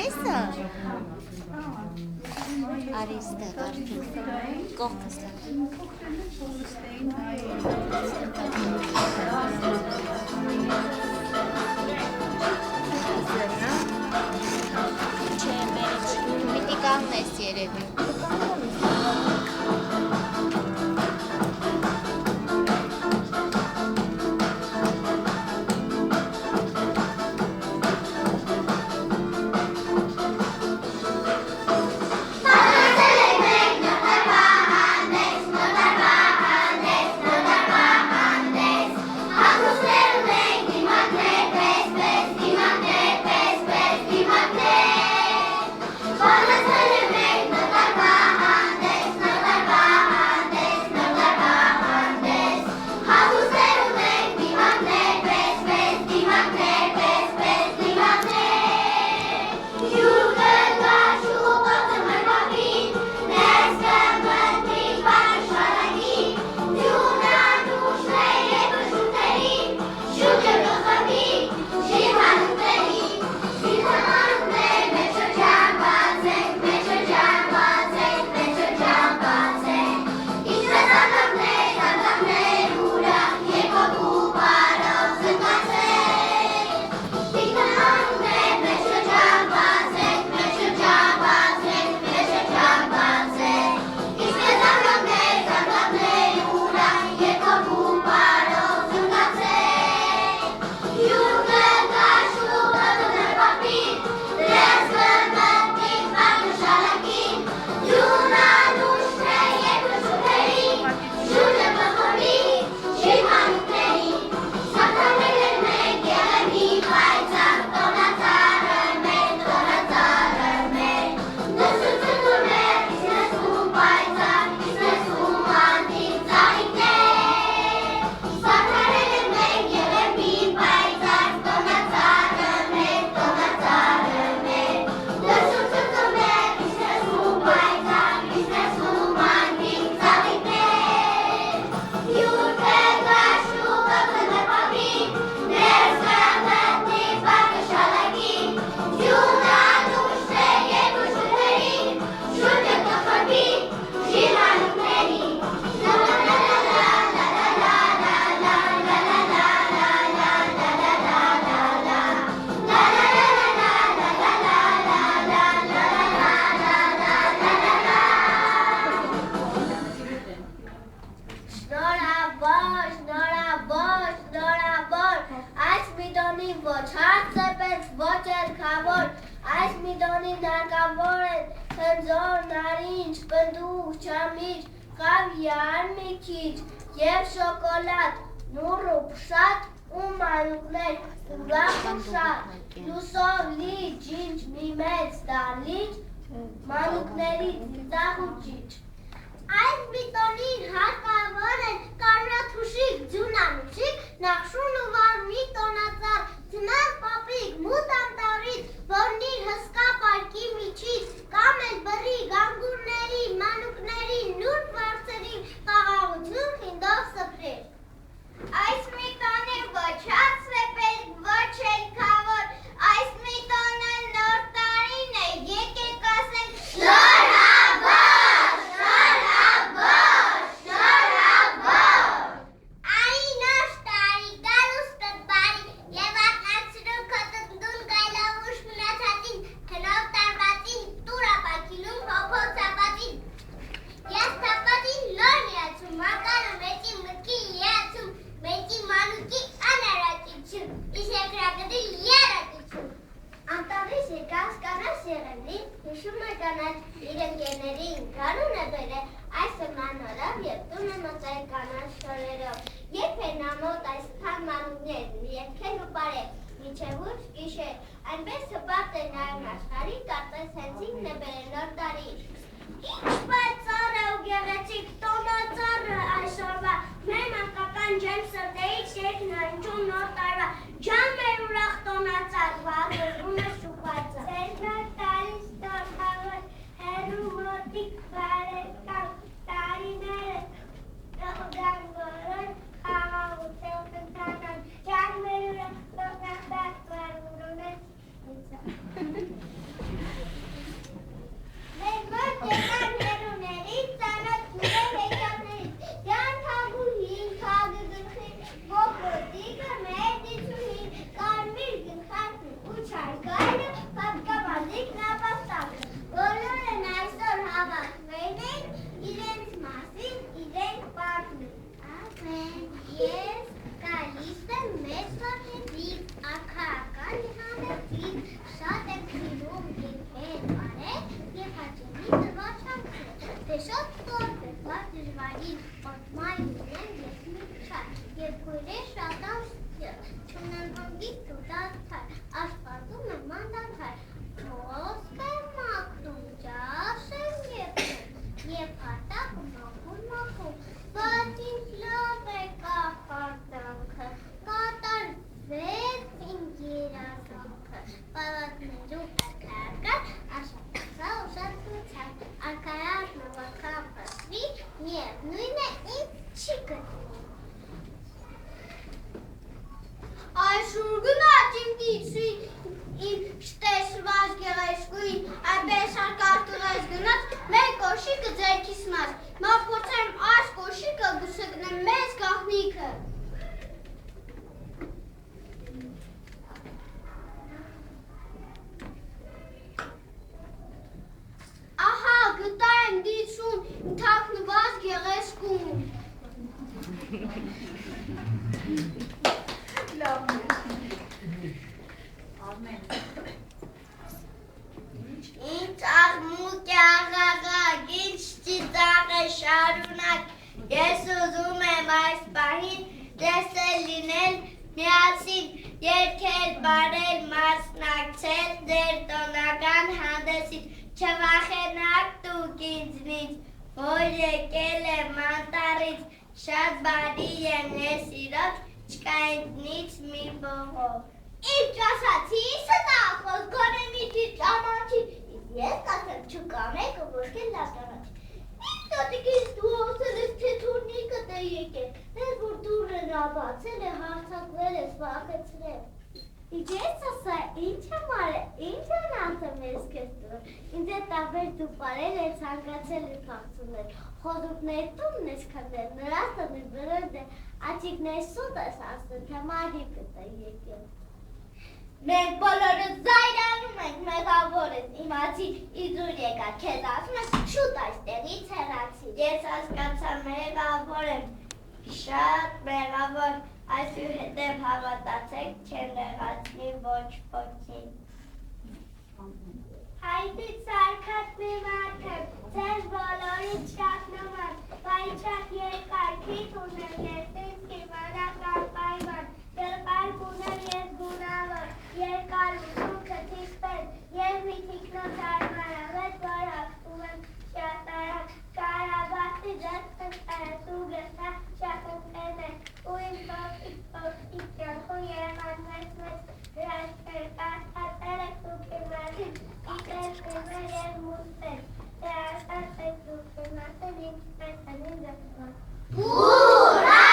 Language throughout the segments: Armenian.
Տեսա։ Արիստեղ արդեն կողքս լավ։ Չէ, մեր պիտի կանգնես երևի։ Ջան մեր ուրախ տոնածառ Ինչ աղմուկ է աղաղակ, ինչ ծիծաղ է շարունակ, ես ուզում եմ այս պահին տեսել լինել միասին, երգել, բարել, մասնակցել ձեր տոնական հանդեսին, չվախենաք դուք ինձնից, որ եկել եմ անտառից, շատ բարի եմ ես իրոք, չկա ինձնից մի բողոք։ Ինչ ասացի, ստախոս, գոնե մի քիչ ճամանչի, ես կասեմ չկա մեկը, որ կեն լավ ճանաչի։ Ինչ տատիկից դու ասել ես, թե թուրնիկը դե եկել, ես որ դուրը նա բացել է, հարցակվել ես, վախեցրել։ Ես ասա, ինչ եմ արել, ինչ են ասեմ ես կեզ դուրը, ինձ է տավեր դու պարել է ծանգացել է կաղցունել, խոդուկներ տումն ես կնդել, նրանց տներ բրել դե, աչիկներ սուտ ես ասել, թե մարի կտա եկել։ Մենք բոլորը զայրանում ենք մեղավոր ես, իմացի իզուր եկա, քեզ ասում ես շուտ այստեղից հեռացի։ Ես հասկացա մեղավոր եմ, շատ մեղավոր, այսուհետև հավատացեք, չեն նեղացնի ոչ ոքին։ Հայդի սարքած մի մարդը, ձեզ բոլորի չկատնում են, բայց շատ երկար քիչ ունել ես ինձ կիմանական պայման, երկար կունել ես գունավոր, երկար ուսում քթից պես, ես մի թիկնոց արմանավետ, որ հաղթում եմ շատարակ, կարաբաստի ձեզ տնտես ու գստա շատ ընտեն է, ու իմ պոպիկ ճանքուն երեմանվեց մեծ հրաշքեր, կաստատել եք դուք իմացին, իտեր կիմեր և մուստեր, դե աստատ եք դուք իմացին, ինչպես են իմ ձեզ Բուրատինո!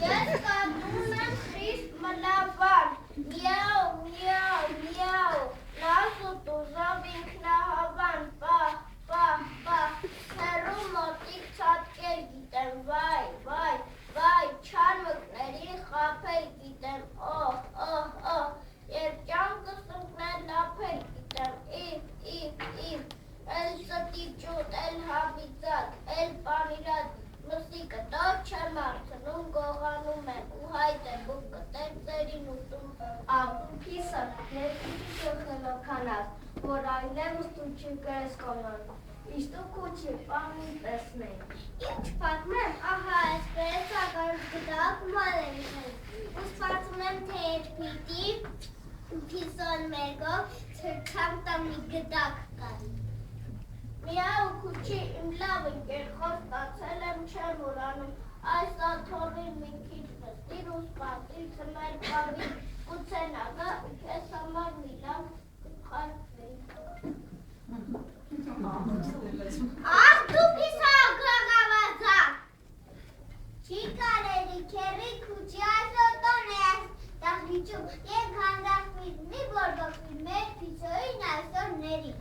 Ես կատում եմ խիստ մլավան, միաու, միաու, միաու, լաս ու տուզով ինքնահավան, պահ, պահ, պահ, հեռու մոտիկ ծատկել գիտեմ, վայ, վայ, վայ, չար մկներին խապել գիտեմ, օհ, օհ, օհ, երբ ճանկս ընկնել լապել գիտեմ, իվ, էլ ստի ճուտ, էլ հավիծակ, էլ պանիրած, մսիկը տոր չեմ արդնում, գողանում եմ, ու հայտ եմ ու կտեր ձերին ուտում, աղում պիսան, ներքիչի խելոքանած, որ այլեմ ստու չկրես կոնան, իշտու կուչի պանին տեսնենք։ Ինչ պատմեմ, ահա այսպես ական գդակ մալ եմ ես, ու սպացում եմ, թե էր պիտի պիսոն մերգով ծրչամ տամի գդակ կանի։ Միաու կուչի իմ լավ ընկեր խոստացել եմ չեմ ուրանում, այս աթորին մի քիչ վստիր ու սպատիր ծմեր պավի, կուցե նագա ու կես համար մի լավ կխարվի։ Աղ դու պիսակ գաղավազակ, չի կարելի կերի կուչի այսոտոն է այս դաղլիչում, եկ հանդախվից մի բորբակվի մեր պիսոյին այսոր ների։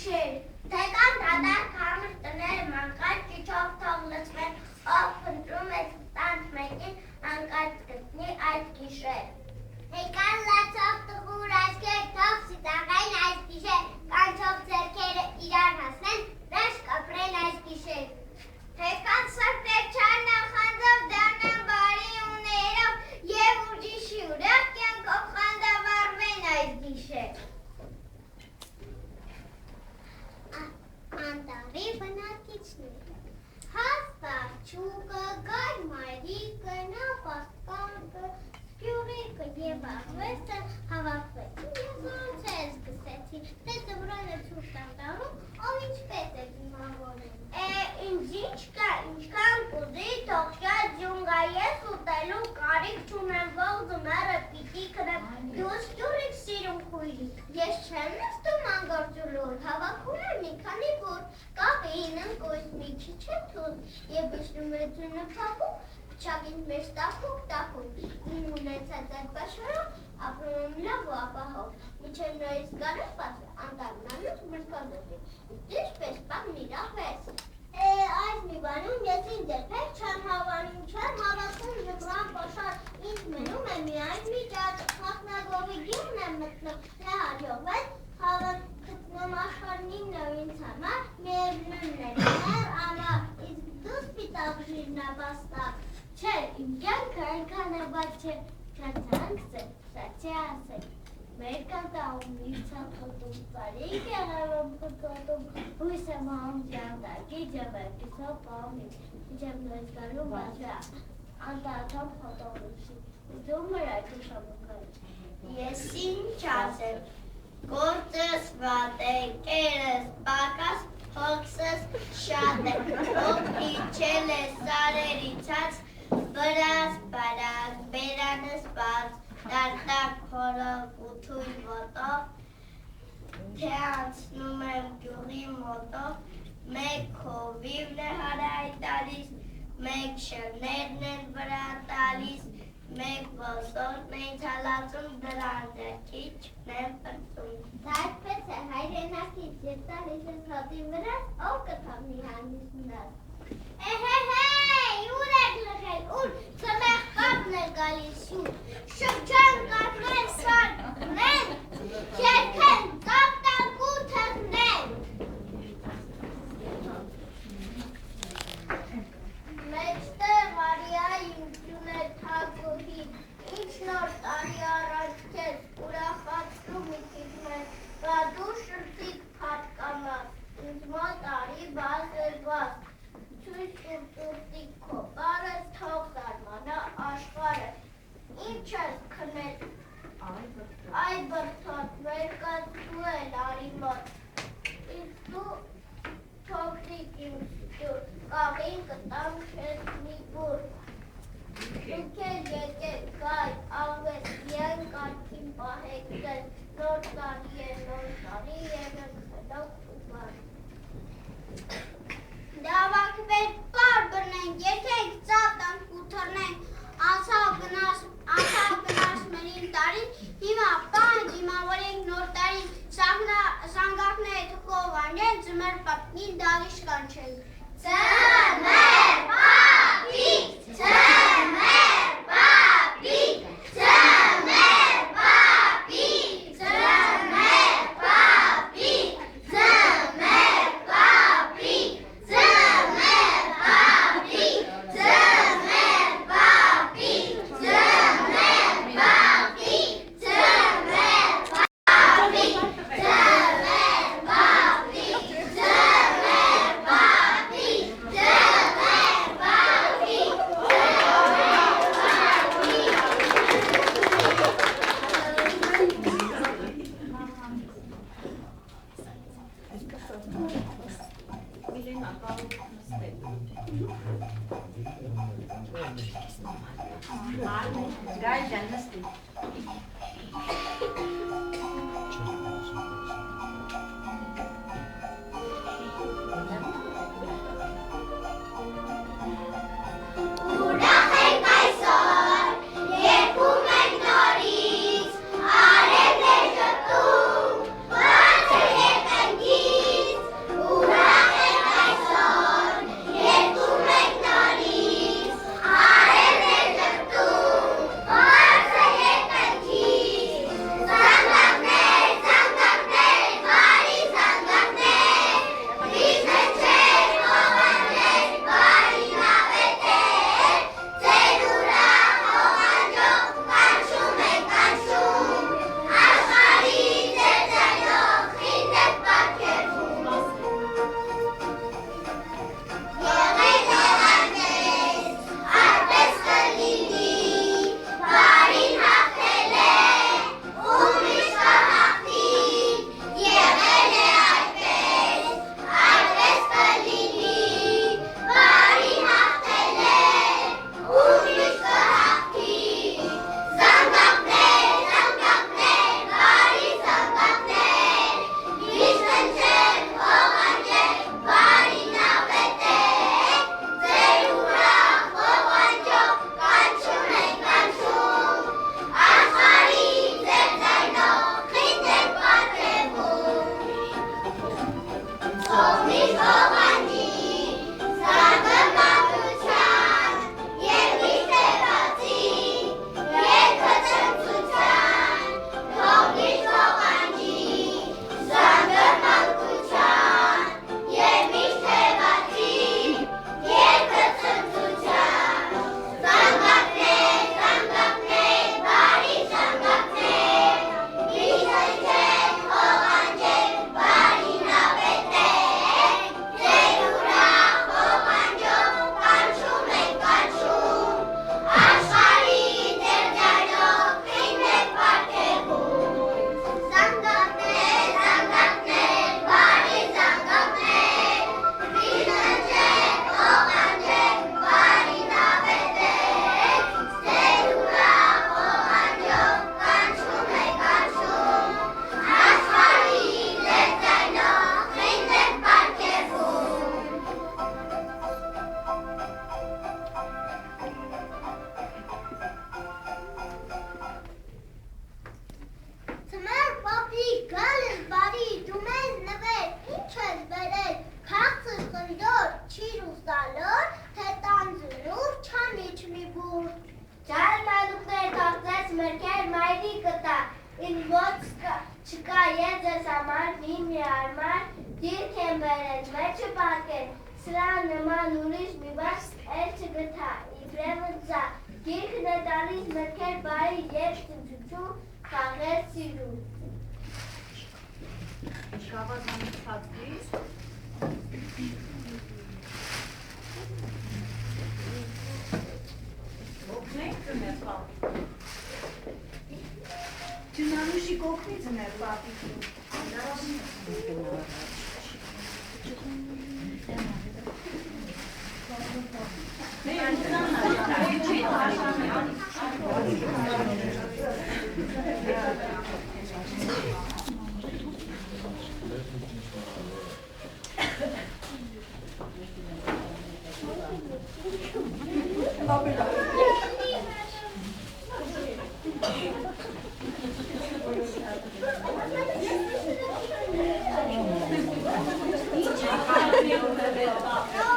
գիշեր, թեկան դադար քամր տները մանկար ճիչով թող լծվեն, ով փնտրում է տանց մեկին անկած գտնի այդ գիշեր։ Թեկան լացող տղուր աչքեր թող սիտաղային այս գիշեր, կանչով ձեռքերը իրար հասնեն, դաշ կապրեն այս գիշեր։ Թեկան սրտեր չար նախանձով դառնան բարի ուներով և ուրիշի ուրախ կյանքով խանդավառվեն այս գիշեր։ Անտառի բնակիչները հաստատ չուկը, գար մայրիկը, նապաստակը, սկյուռիկը և աղվեսը հավաքվեցին և զորացել սկսեցին, թե դվրանը ցուրտ անտառում, ով ինչպես է դիմավորել։ Ինձ ինչ կա, ինչքան կուզի, թող շատ ջունգա, ես ուտելու կարիք չունեմ, ողջը մերը պիտի քնեմ, դու սկյուռիկ սիրում քույրիկ, ես չեմ նստում անգործուլուր, հավաքում եմ մի քանի բուր, կավին ընկույզ մի քիչ է թուզ, և իջնում է ձյունը փակում, փչակին մեջ տախուկ, իմ ունեցած այդ բաշվարով, ապրում եմ լավ ու ապահով, մինչև նորից գալուս բացվե, անտառնալուց մրկազոտի, ինչպես պակ մի ռախվես։ Այս մի բանում ես ինձ երբեք չեմ հավանում, չեմ հավաքում ժպրան պաշար, ինձ մնում է միայն մի ճաճ, նախնագովի գիրն եմ մտնում, նեհարյով ես, հավան գտնում աշխարհին նոր ինձ համար, միևնույնն է, մեր ամար, իսկ դու սպիտակ ժիրնաբաստակ, չէ, իմ կյանքը այնքան է բաց չէ, չանցանքսել, շատ չէ ասել, մեր կատաղում իրցան խոտում, ծարիկ եղևում խոտում, հույս եմ հանում ճանդակի ջավերկիսով պահումին, իջեմ նույնց գալում բացվե, անտարատամ խոտողնուշի, ուզում մեր այդ ուշամուկան։ Ես ինչ ասեմ, գործս վատ է, կերս պակաս, հոգսս շատ է, ով իջել է սարերի ցած, վրաս բարակ, բերանս բաց, դարտակ հորով ու թույլ ոտով, թե անցնում եմ գյուղի մոտով, մեկ հովիվն է հարայ տալիս, մեկ շրներն են վրա տալիս, մեկ ոսորն են ցալածում, դրան ձեռքի չնեմ պրծում։ Դա այդպես է հայրենակից, ես տալիս ես հոտի վրա, ով կթողնի հանգիստ մնաս։ Ուր եք լղել, ուր, ծմեղ կապն է գալիս յուր, շրջան կապներ սարքներ, կերքեն կապտակ ու թղներ։ Մեջտեղ արիային կյուն է թագուհի, ինչ նոր տարի առաջ կեզ, ուրախացնում մի քիչ մեր, բադու շրթիկ պատկամաս, ինձ մոտ արի բազ էր բազ, Ցույց տուրտիկ քո բարս թող դարմանա աշխարհը, ինչ ես քնել, այ բրթոտ, վերկած դու էլ արի մոտ, իսկ դու փոքրիկ իմ սկյուր, կաղին կտամ քեզ մի բուր, դուք էլ եկեք գայ, աղվես, յան կարգին պահեք ձեզ, նոր տարի է, եղեք խելոք ու բար։ Դավակվեր պար բրնենք, եկեք ծապտանք ու թռնենք, անցավ գնաս մերին տարին, հիմա պան դիմավորենք նոր տարին, սանգակները թքով անեն, ձմեր պապնին դալիշ կանչենք։ Ձմեր պապիկ, ձմեր պապիկ, ձմեր պապիկ, ձմեր պապիկ, ձմեր պապիկ, տալոր, թե տանձնուր չանիչ մի բուր։ Ջալ մալուկներ թաղձես մրկեր մայրի կտա, ինձ ոնց չկա ես ձեզ համար մի արմար, դիրք եմ բերել, մեջը պարկել, սրա նման ուրիշ մի բաց էլ չգթա, իբրևը ձա, դիրքն է տալիս մրկեր բարի և ծնջուչու խաղեր սիրում։ Գավազանի թատվիր։ Ոգնենք ձմեր պապի։ Ճնանուշի կոգնի ձմեր պապի։ Ա